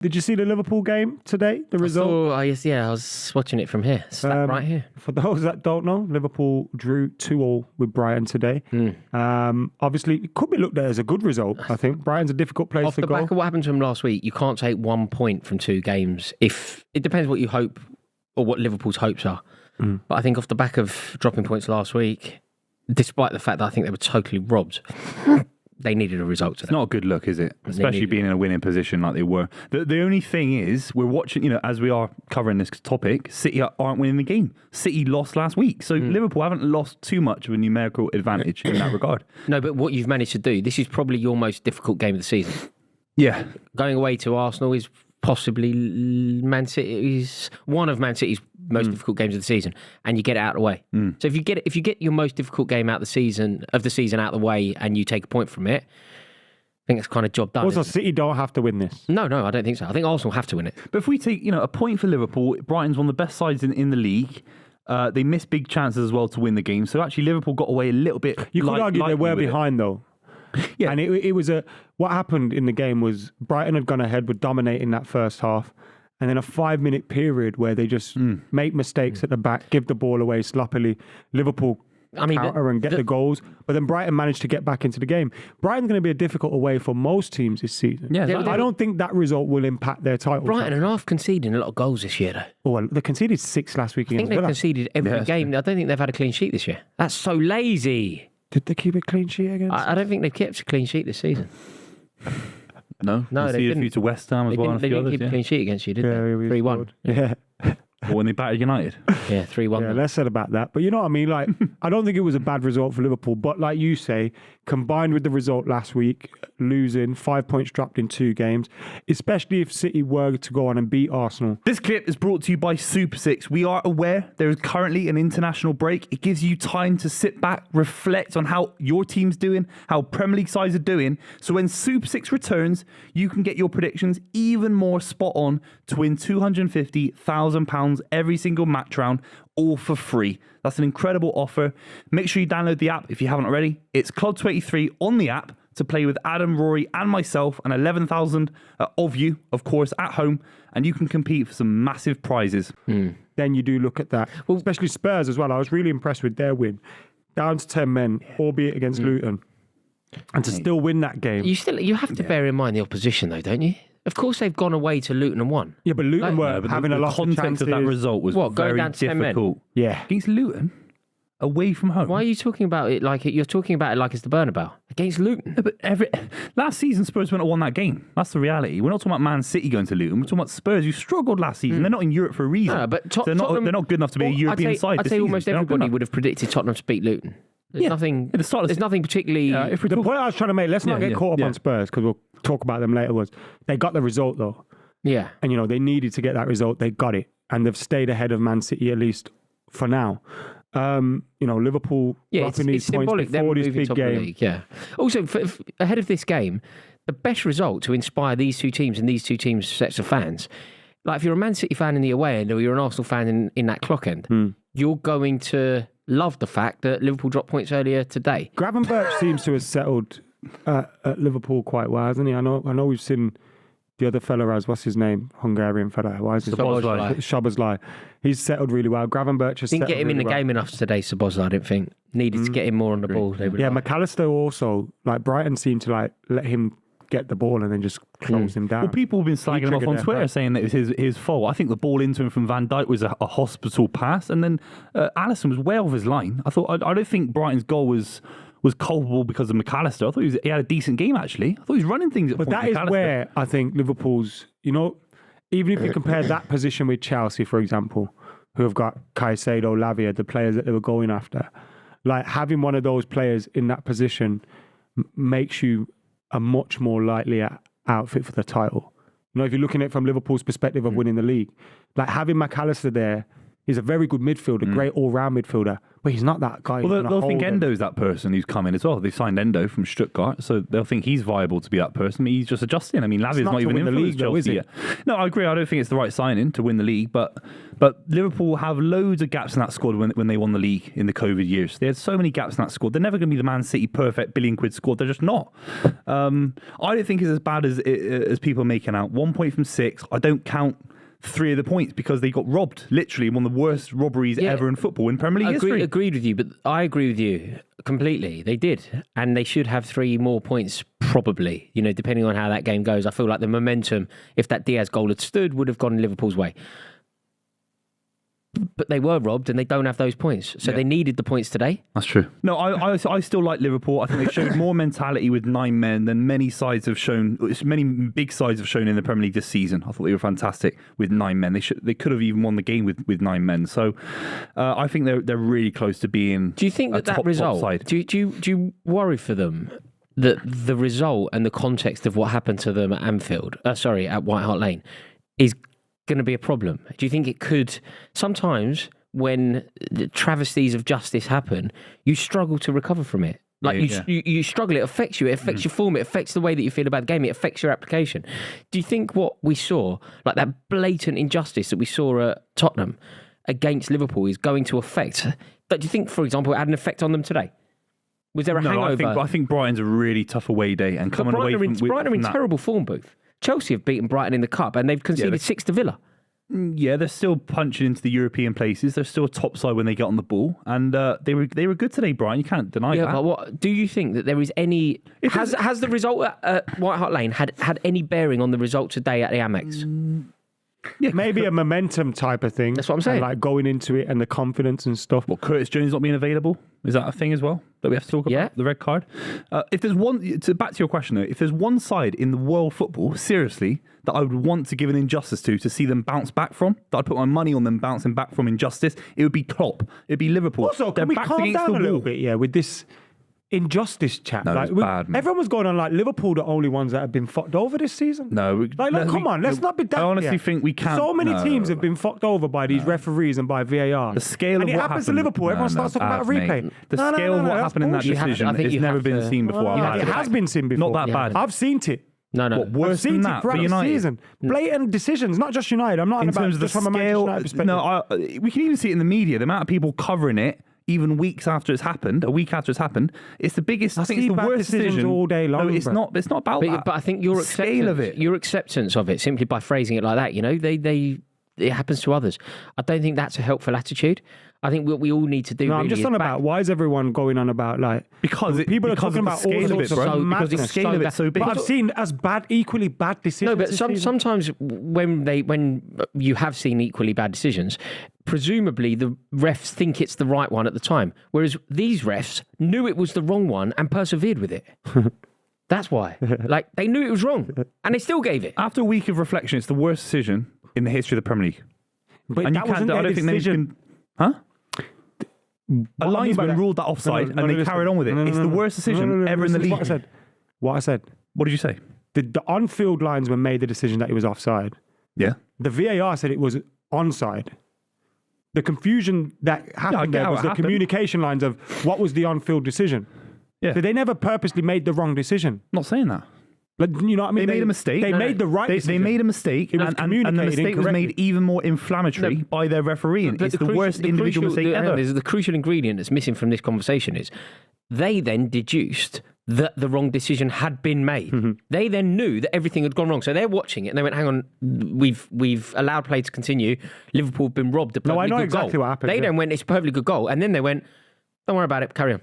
Did you see the Liverpool game today? The result? I was watching it from here. Right here. For those that don't know, Liverpool drew 2-2 with Brighton today. Obviously, it could be looked at as a good result, I think. Brighton's a difficult place to go. Off the back of what happened to him last week, you can't take 1 point from 2 games. If it depends what you hope or what Liverpool's hopes are. But I think off the back of dropping points last week, despite the fact that I think they were totally robbed, they needed a result today. It's not a good look, is it? Especially being in a winning position like they were. The only thing is, we're watching, as we are covering this topic, City aren't winning the game. City lost last week. So Liverpool haven't lost too much of a numerical advantage in that regard. No, but what you've managed to do, this is probably your most difficult game of the season. Yeah. Going away to Arsenal is possibly Man City's one of Man City's most difficult games of the season, and you get it out of the way. So if you get your most difficult game out of the season out of the way, and you take a point from it, I think it's kind of job done. Also, City don't have to win this. No, I don't think so. I think Arsenal have to win it. But if we take a point for Liverpool, Brighton's one of the best sides in the league. They missed big chances as well to win the game. So actually, Liverpool got away a little bit. You could argue they were behind though. Yeah, and it was what happened in the game was Brighton had gone ahead with dominating that first half, and then a 5-minute period where they just make mistakes at the back, give the ball away sloppily. Liverpool counter and get the goals, but then Brighton managed to get back into the game. Brighton's going to be a difficult away for most teams this season. Yeah, I don't think that result will impact their title. Brighton are half conceding a lot of goals this year, though. Well, they conceded 6 last week against Villa. I think they've conceded every game. I don't think they've had a clean sheet this year. That's so lazy. Did they keep a clean sheet against? I don't think they've kept a clean sheet this season. No, they didn't. A few to West Ham as well. They didn't keep a clean sheet against you, did they? 3-1. Yeah. Or when they battered United. Yeah, 3-1. Yeah, less said about that. But you know what I mean? Like, I don't think it was a bad result for Liverpool. But like you say, combined with the result last week, losing 5 points dropped in 2 games, especially if City were to go on and beat Arsenal. This clip is brought to you by Super 6. We are aware there is currently an international break. It gives you time to sit back, reflect on how your team's doing, how Premier League sides are doing. So when Super 6 returns, you can get your predictions even more spot on to win £250,000 every single match round, all for free. That's an incredible offer. Make sure you download the app if you haven't already. It's Club 23 on the app to play with Adam, Rory and myself and 11,000 of you, of course, at home, and you can compete for some massive prizes. Then you do look at that. Well, especially Spurs as well. I was really impressed with their win. Down to 10 men, albeit against Luton. And to still win that game. You have to bear in mind the opposition though, don't you? Of course, they've gone away to Luton and won. Yeah, but Luton were having a lot of chances. The context of that result was going very down to 10 men? difficult. Yeah. Against Luton, away from home. Why are you talking about it like you're talking about it like it's the Bernabeu against Luton? No, but last season, Spurs wouldn't have won that game. That's the reality. We're not talking about Man City going to Luton. We're talking about Spurs who struggled last season. They're not in Europe for a reason. No, but they're not good enough to be a European side. I'd say almost everybody would have predicted Tottenham to beat Luton. There's nothing particularly... the point I was trying to make, let's not get caught up on Spurs, because we'll talk about them later, was they got the result though. Yeah. And, they needed to get that result. They got it. And they've stayed ahead of Man City, at least for now. Liverpool dropping these points before this big game. Yeah. Also, ahead of this game, the best result to inspire these two teams and these two teams' sets of fans, like if you're a Man City fan in the away end or you're an Arsenal fan in that clock end, you're going to love the fact that Liverpool dropped points earlier today. Gravenberch seems to have settled at Liverpool quite well, hasn't he? I know we've seen the other fella as, what's his name? Hungarian fella. Why is his Szoboszlai. He's settled really well. Gravenberch has didn't get him really in the game enough today, Szoboszlai, I didn't think. Needed to get him more on the ball. McAllister also, like Brighton seemed to let him get the ball and then just close him down. Well, people have been slagging him off on Twitter saying that it was his fault. I think the ball into him from Van Dijk was a hospital pass, and then Alisson was way off his line. I don't think Brighton's goal was culpable because of McAllister. I thought he had a decent game, actually. I thought he was running things at But that is where I think Liverpool's, even if you compare that position with Chelsea, for example, who have got Caicedo, Lavia, the players that they were going after, like having one of those players in that position makes you a much more likely outfit for the title. If you're looking at it from Liverpool's perspective of winning the league, like having McAllister there, He's a very good midfielder, great all-round midfielder, but he's not that guy. Well, they'll think Endo's that person who's coming as well. They signed Endo from Stuttgart, so they'll think he's viable to be that person. He's just adjusting. I mean, Lavia's not even in the league, though, is he? No, I agree. I don't think it's the right signing to win the league, but Liverpool have loads of gaps in that squad when they won the league in the COVID years. They had so many gaps in that squad. They're never going to be the Man City perfect billion-quid squad. They're just not. I don't think it's as bad as people are making out. 1 point from 6. I don't count 3 of the points because they got robbed, literally one of the worst robberies ever in football in Premier League history. Agreed with you, but I agree with you completely. They did, and they should have 3 more points probably, depending on how that game goes. I feel like the momentum, if that Diaz goal had stood, would have gone Liverpool's way. But they were robbed and they don't have those points. So they needed the points today. That's true. No, I still like Liverpool. I think they showed more mentality with 9 men than many big sides have shown in the Premier League this season. I thought they were fantastic with 9 men. They could have even won the game with 9 men. So I think they're really close to being. Do you think that result, side. Do you worry for them that the result and the context of what happened to them at at White Hart Lane is going to be a problem? Do you think it could? Sometimes when the travesties of justice happen, you struggle to recover from it. You struggle. It affects you. It affects your form. It affects the way that you feel about the game. It affects your application. Do you think what we saw, like that blatant injustice that we saw at Tottenham against Liverpool, is going to affect? But do you think, for example, it had an effect on them today? Was there a hangover? I think Brighton's a really tough away day, and coming away from Brighton are in terrible form, Booth. Chelsea have beaten Brighton in the Cup and they've conceded 6 to Villa. Yeah, they're still punching into the European places. They're still top side when they get on the ball. And they were good today, Brian. You can't deny that. Yeah, but do you think that there is any... Has the result at White Hart Lane had any bearing on the result today at the Amex? Yeah, maybe a momentum type of thing. That's what I'm saying. Like going into it and the confidence and stuff. Well, Curtis Jones not being available, is that a thing as well that we have to talk about? Yeah. The red card. If there's back to your question though, if there's one side in the world football, seriously, that I would want to give an injustice to see them bounce back from, that I'd put my money on them bouncing back from injustice, it would be Klopp. It'd be Liverpool. Also, can we calm down a little bit, with this injustice chat? No, it's bad, man. Everyone was going on like Liverpool the only ones that have been fucked over this season. No, come on, let's not be that. I honestly think we can't. So many teams have been fucked over by these referees and by VAR. The scale of what happens to Liverpool. Everyone starts talking about a replay. Mate. The scale of what happened in that decision has never been seen before. It has been seen before. Not that bad. I've seen it. No. What, worse than that for United? Season. Blatant decisions, not just United. I'm not in terms of the from a Manchester United perspective. No, we can even see it in the media. The amount of people covering it, even weeks after it's happened, a week after it's happened, it's the biggest. I think it's the worst decision all day long. No, it's not. It's not about that. But I think your acceptance of it, simply by phrasing it like that, it happens to others. I don't think that's a helpful attitude. I think what we all need to do. No, I'm just on about why is everyone going on about because people are talking about all sorts of because the scale of it's so big. But I've seen equally bad decisions. No, but sometimes when you have seen equally bad decisions, presumably the refs think it's the right one at the time, whereas these refs knew it was the wrong one and persevered with it. That's why. Like they knew it was wrong and they still gave it. After a week of reflection, it's the worst decision in the history of the Premier League. But and that wasn't their decision. Huh? A linesman ruled that offside and they carried on with it. It's the worst decision ever in the league. What I said. What did you say? The on-field linesman made the decision that it was offside. Yeah. The VAR said it was onside. The confusion that happened there was the communication lines of what was the on-field decision. Yeah. So they never purposely made the wrong decision. Not saying that. You know what I mean? They made a mistake. They made the right decision. They made a mistake, and the mistake was made even more inflammatory by their refereeing. It's the worst individual mistake ever. The crucial ingredient that's missing from this conversation is they then deduced that the wrong decision had been made. Mm-hmm. They then knew that everything had gone wrong. So they're watching it and they went, hang on, we've allowed play to continue. Liverpool have been robbed a perfectly good goal. What happened. They then went, it's a perfectly good goal. And then they went, don't worry about it, carry on.